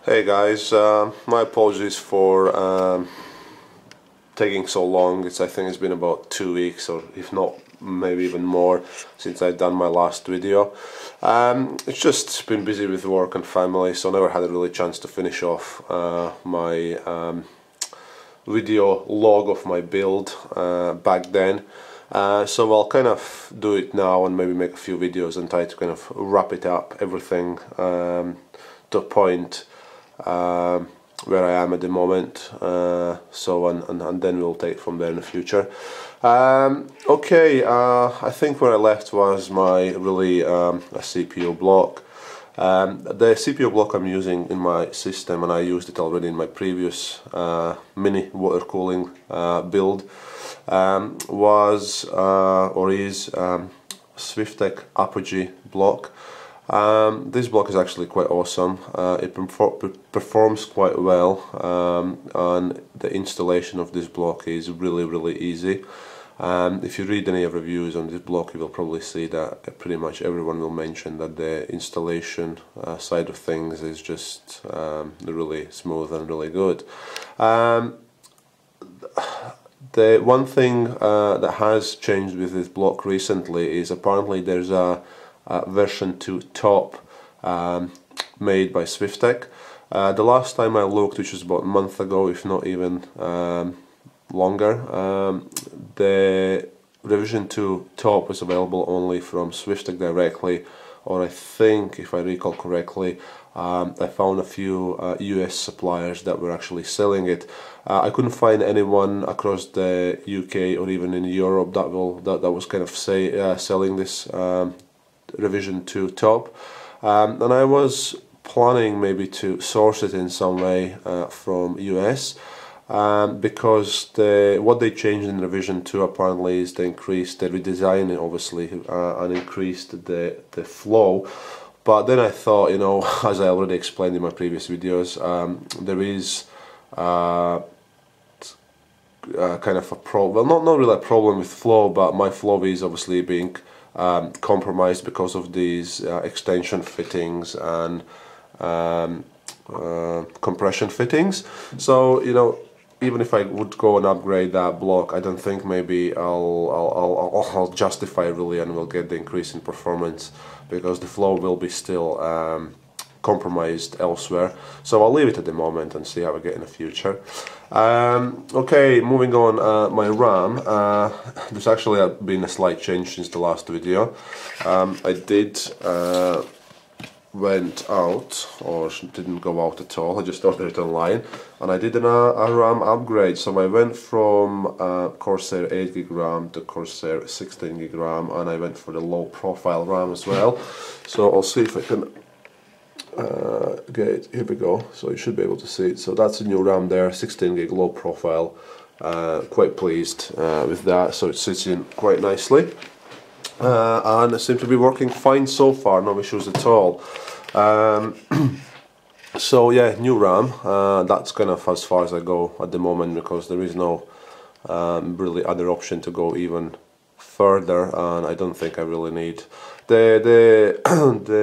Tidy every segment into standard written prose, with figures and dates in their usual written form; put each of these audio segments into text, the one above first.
Hey guys, my apologies for taking so long. I think it's been about 2 weeks, or if not maybe even more, since I've done my last video. It's just been busy with work and family, so I never had a really chance to finish off my video log of my build back then. So I'll kind of do it now and maybe make a few videos and try to kind of wrap it up, everything to a point where I am at the moment, and then we'll take it from there in the future. I think where I left was my really a CPU block. The CPU block I'm using in my system, and I used it already in my previous mini water cooling build, was or is Swiftech Apogee block. This block is actually quite awesome. It performs quite well, and the installation of this block is really easy. If you read any reviews on this block, you will probably see that pretty much everyone will mention that the installation side of things is just really smooth and really good. The one thing that has changed with this block recently is apparently there's a version 2 top made by Swiftech. The last time I looked, which was about a month ago, if not even longer, the revision 2 top was available only from Swiftech directly, or I think, if I recall correctly, I found a few US suppliers that were actually selling it. I couldn't find anyone across the UK or even in Europe that was kind of selling this revision 2 top, and I was planning maybe to source it in some way from US, because what they changed in revision 2 apparently is they redesigned it obviously, and increased the flow. But then I thought, you know, as I already explained in my previous videos, there is kind of a problem, well, not really a problem with flow, but my flow is obviously being compromised because of these extension fittings and compression fittings. So, you know, even if I would go and upgrade that block, I don't think maybe I'll justify really, and will get the increase in performance, because the flow will be still compromised elsewhere. So I'll leave it at the moment and see how I get in the future. Okay, moving on, my RAM. There's actually been a slight change since the last video. I did went out, or didn't go out at all, I just ordered it online, and I did a RAM upgrade. So I went from Corsair 8GB RAM to Corsair 16GB RAM, and I went for the low profile RAM as well. So I'll see if I can get it. Here we go, so you should be able to see it. So that's a new RAM there, 16GB low profile. Quite pleased with that, so it sits in quite nicely. And it seems to be working fine so far, no issues at all. So yeah, new RAM, that's kind of as far as I go at the moment, because there is no really other option to go even further, and I don't think I really need. The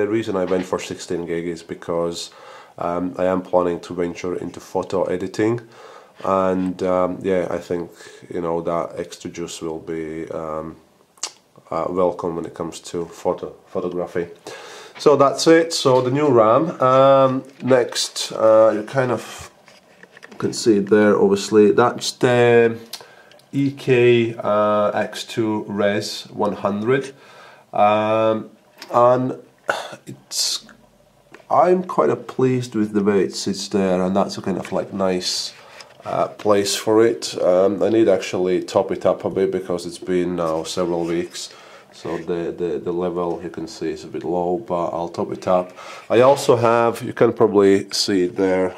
reason I went for 16GB is because I am planning to venture into photo editing, and yeah, I think, you know, that extra juice will be welcome when it comes to photography. So that's it. So the new RAM. Next, you kind of can see it there. Obviously, that's the MK2 Res 100, and I'm quite pleased with the way it sits there, and that's a kind of like nice place for it. I need to actually top it up a bit, because it's been now several weeks, so the level, you can see, is a bit low, but I'll top it up. I also have, you can probably see it there,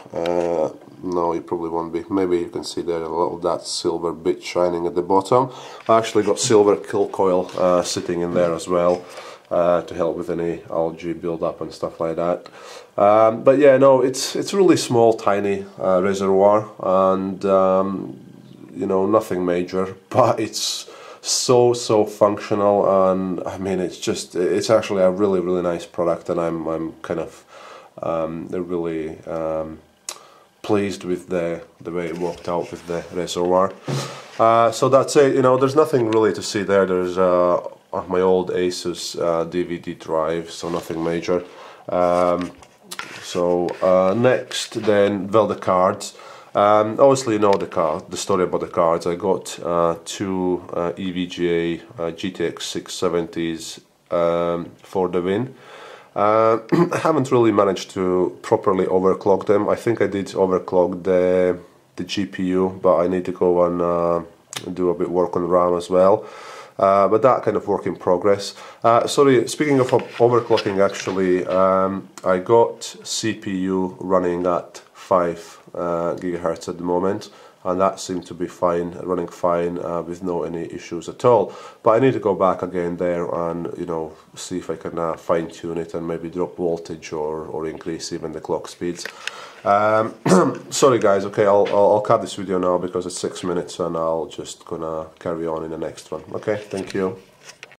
no, you probably won't be, maybe you can see there a little that silver bit shining at the bottom. I actually got silver kill coil sitting in there as well, to help with any algae build-up and stuff like that. But yeah, no, it's really small, tiny reservoir, and you know, nothing major, but it's so functional, and I mean, it's actually a really nice product, and I'm kind of they're really pleased with the way it worked out with the reservoir. So that's it. There's nothing really to see there. There's my old Asus DVD drive, so nothing major. Next then, the cards. Obviously, the story about the cards. I got two EVGA GTX 670s for the win. I haven't really managed to properly overclock them. I think I did overclock the GPU, but I need to go and do a bit work on RAM as well. But that kind of work in progress. Sorry, speaking of overclocking, actually, I got CPU running at 5 gigahertz at the moment, and that seemed to be fine, running fine, with no any issues at all. But I need to go back again there and see if I can fine tune it and maybe drop voltage or increase even the clock speeds. Sorry guys, okay, I'll cut this video now because it's 6 minutes and I'll just gonna carry on in the next one. Okay, thank you.